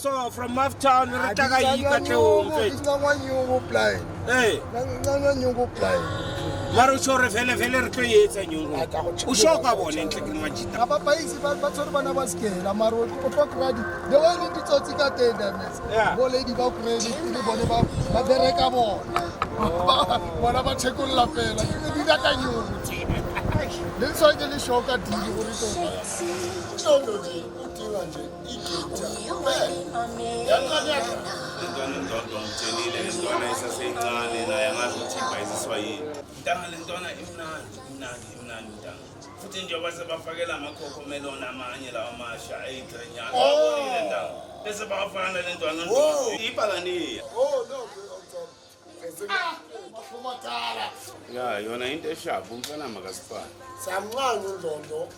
so from Maftown re tla ka ikatle o mfe Ngwa nyungu blind. Ngwa nyungu blind. mara o re fele re tlo etsa nyungu o sho ka bone ntle ke majita Aba paisi ba tsore bana ba skela mara o tlo kredi. The way le ditsotsi ka tenderness. Bo lady ba credit le bone ba bereka bona. Bona ba chekolla pela. Ke di data nyungu. Le so ke le shoka di gore to. No di utinga nje igita. Ndondo mthenile lentwana isasencane naye angazi ukuthi ibhayisiswa yini ntanga lentwana imnandi ntanga futhi njengoba sebafakela amakhokho melona amanye lawa amasha ayigrenyana wabonile ntanga bese bafana lentwana ibhalaniya Mafumatala. ya yona into eshabu umfana makasifana Samncane uNdondo.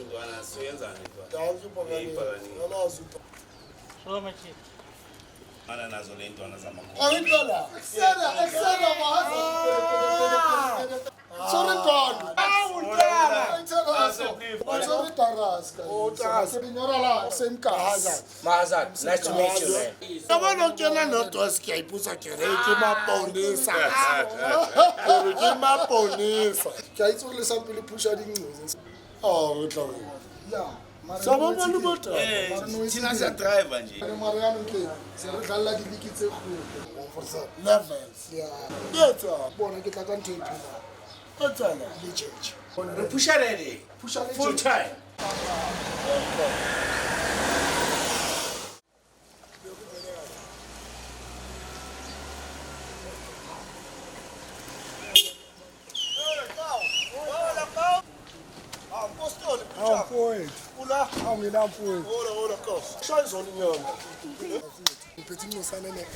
ntwana siyenzani Ibhalaniya. Yalazi. ana nazo lentwana zamakhosi Ayintlola. Eksena mahaza. Sorry Ndondo. Sorry Taraska. Taraska. Binyora la same car. Mahazat, nice to meet you, man. Yabona ukena noDoski ayipusa kereke maponisa. Kereke maponisa. Kayitsole sampile pusha dingcuzi. Oh, utlo. Yeah. Sabona lo bota. thina siya driver nje Mara yami ke sirudlala diliki tse khulu. For levels. Yeah. Yetsa bona ke tla ka ntho e phela. Otsala le church. re pusharele full time Poet. Ula. Awungena poet. Hola Nkosi. Shayizona inyama. Ngiphethe ngosana ne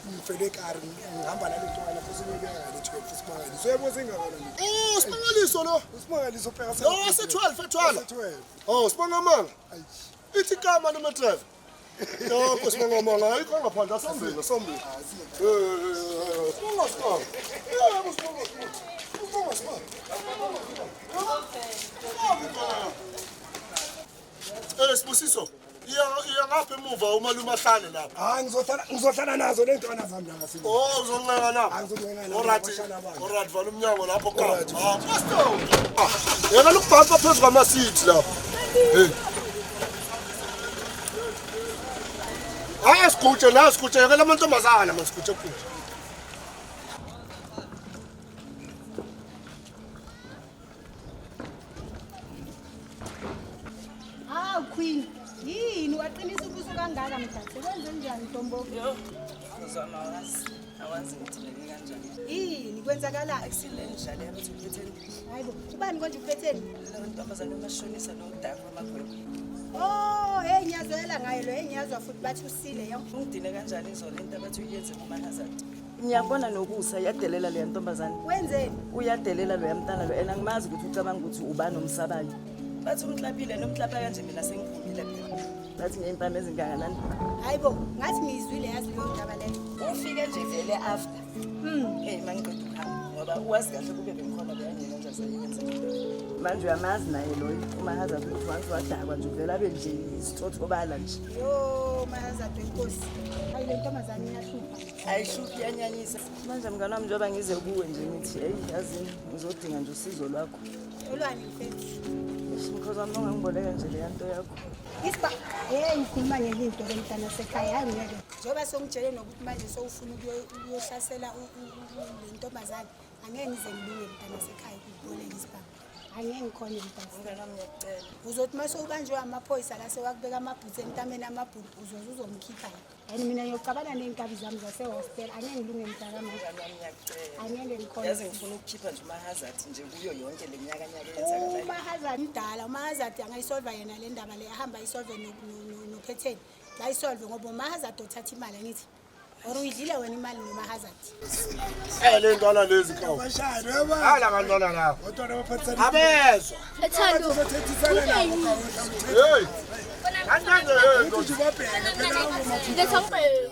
ngifele kari ngihamba nale ntwana futhi ngibeka le 12 isimangaliso. So yabo singakona. Oh, isimangaliso lo. Isimangaliso phela se. Oh, se 12 etwala. 12. Oh, sibangamanga. Ithi kama no driver. Yo, kusibangamanga ayikho ngaphandle asambile sombili. Sibonga. Yebo sibonga. Sibusiso. Iya ngapha emuva umalume ahlale lapha. Hayi ngizohlala nazo le ntwana zami la ngasibo. Oh, uzoncenga lapha. Angizoncenga. Alright, vala umnyango lapho ka. Pastor. Yena lokubhapha phezulu kwamasithi lapha. Hey. Hayi sikutshe ke lamantombazana masikutshe kuthi. Queen, yini waqinisa ubuso kangaka mdase wenze njani Ntombo? Yo, ngizama awazi ukuthi leke kanjani. Yini kwenzakala? Excellent njalo yathi uphetheni. Hayibo, ubani konje uphetheni? Lo ntombazana omashonisa nomdaka wamagwebo. Oh, hey nyazwela ngayo lo, hey nyazwa futhi bathi usile yo. Ungidine kanjani izolo into abathi uyenze kuMahazat? Ngiyabona nokusa yadelela le ntombazana. Wenzeni? Uyadelela lo yamntana lo ena ngimazi ukuthi ucabanga ukuthi ubani omsabayo. Bathi umhlapile nomhlapa kanje mina sengiphumile phela. Bathi ngempama ezingakanani? Hayibo, ngathi ngizwile yazi leyo ndaba leyo. Ufike nje vele after. Hey mangiqeda ukuhamba ngoba uwazi kahle kube bengikhona beyangena nje sayenza. Manje uyamazi naye loyo uMahazat ukuthi wangi wadakwa nje vele abe nje isithotobala nje. Yo, Mahazat wenkosi. Hayi le ntombazana iyahlupha. Ayishuphi yanyanyisa. Manje mngani wami njengoba ngize kuwe nje ngithi hey yazini ngizodinga nje usizo lwakho. Olwani mfethu? Because I'm not ngiboleka nje le nto yakho. Isba, ngikhuluma ngezinto lentana sekhaya hayi ngeke. Njoba songitshele nokuthi manje sowufuna ukuyohlasela le ntombazana. Angeke ngize ngilunge mntana sekhaya ukuboleka isba. Angeke ngikhona mntana. Ngena ngiyacela. Uzothi mase ubanjwe amaphoyisa la sewakubeka amabhutsi entameni amabhutsi uzomkhipha la. Yani mina ngiyocabana nenkabi zami zase hostel angeke ngilunge mntana manje. Ngiyacela. Angeke ngikhona. Yazi ngifuna ukukhipha nje uMahazat nje kuyo yonke le minyaka yenzakalayo. uMahazat mdala uMahazat angayisolva yena le ndaba le ahamba isolve noPhetheni la isolve ngoba uMahazat othatha imali ngithi or uyidlile wena imali noMahazat Le ntwana lezi kawu. Bashayini yebo. Hala kantwana la. Kodwa baphathani. Abezwa. Ethando. Uzothethisana nabo kawu. Hey. Kanjani yena? Uthi babheke phela ngoma. Letha ngibheke.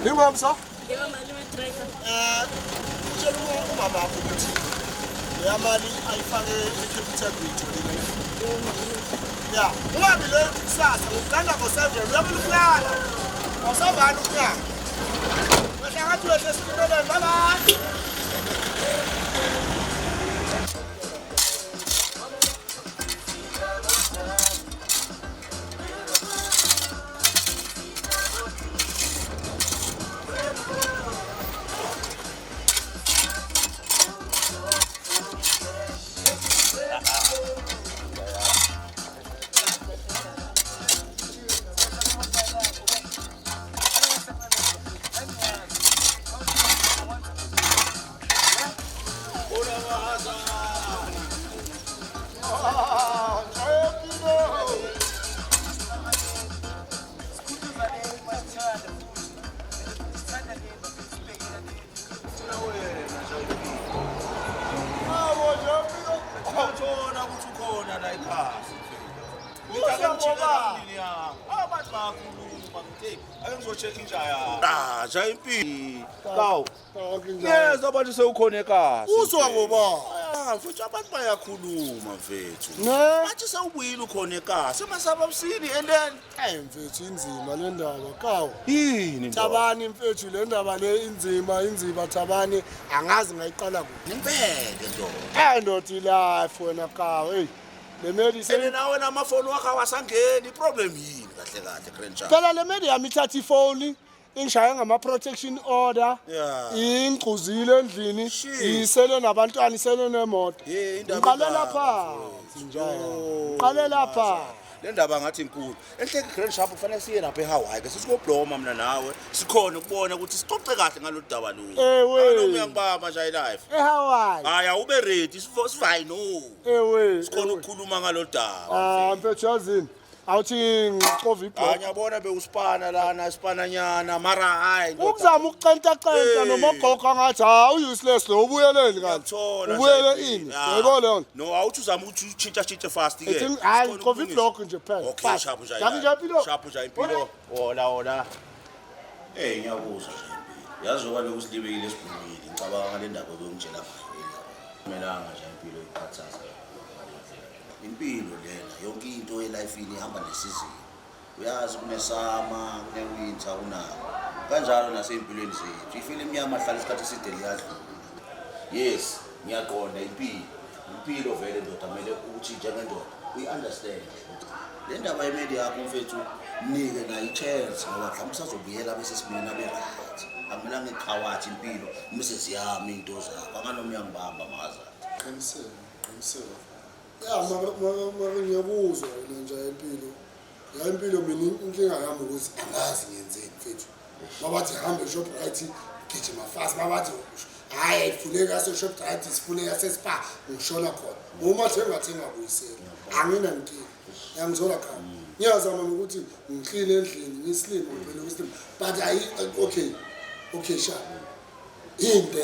Ngimamsa? Yebo mali we driver. Tshela umama wakho ukuthi leya mali ayifake ecapital ngiyitholile. Ya, ungabi le kusasa ngiganda ngo7 uyabona ukulala. Awusavani ukunyaka. Ngathi wethu esiphelele bye. Kawu. Yeza abantu sewukhona ekhaya. Uzwa ngoba. Mfethu abantu bayakhuluma mfethu. Ne? Bathi sewubuyile ukhona ekhaya. Semasaba busini and then Mfethu inzima le ndaba kawu. yini nto? Thabani mfethu le ndaba le inzima Thabani angazi ngayiqala kuphi. Ngempela nto. Not life wena kawu. Hey. Le medicine Nawe namafoni wakho awasangeni. Problem yini kahle kahle grandchild? phela le media yami ithatha ifoni ingishaya ngama protection order Yeah. ingquzile endlini Shit. isele nabantwana isele nemoto Yeah, indaba ngiqale indaba, lapha mfethu. njalo qale lapha Le ndaba ngathi inkulu. Enhle grand shop kufanele siye lapha eHawaii ke sisikobloma mina nawe. Sikhona ukubona ukuthi sicoce kahle ngalolu daba lu. Ewe. Noma uyangibamba nje life. eHawaii Haya ube ready sifine no. ewe Sikhona ukukhuluma ngalolu daba. mfethu yazini awuthi ngiqova ibhola Ngiyabona bewuspana lana isipananyana mara hayi ukuzama ukucenta Hey. noma ogogo ngathi useless lo ubuyeleni kanti Ngiyakuthola, ubuyele Shayiphi. ini Ya. yebo leyo No awuthi uzama ukuthi utshintsha fast ke. ethi hayi ngiqova iblock nje phela Okay sharp nje. nje impilo Sharp nje impilo. Hola. Ngiyakuzwa nje impilo. Yazi ngoba lokhu silibekile esibhulile. Ngicabanga ngale ndaba obengitshela ngayo. Kumelanga nje impilo ikhathaza. Impilo lena yonke into elifini ihamba nesizini. Uyazi kunesama, kunewinter kunako. Kanjalo nasempilweni zethu. Ifile emnyama hlala isikhathi eside liyadlula. Yes, ngiyaqonda impilo. Impilo vele ndoda kumele ukuthi njengendoda uyi-understand. Le ndaba yemedia yakho mfethu nike nayo i-chance ngoba mhlawumbe usazobuyela bese sibuyena be-right. Akumelanga iqhawathi impilo bese ziyama into zakho. Anganoma uyangibamba makazathi. qiniseka ya mara ngiyabuzwa yona nje impilo ya impilo mina inkinga yami ukuthi angazi ngiyenzeni mfethu mabathi hambe Shoprite gijima fast mabathi hayi ifuneka Shoprite sifuneka sespa ngishona khona uma thenga kuyisela angina inkinga yangizona khona ngiyazama ukuthi ngiclean endlini ngislime phela ukuthi but okay sha into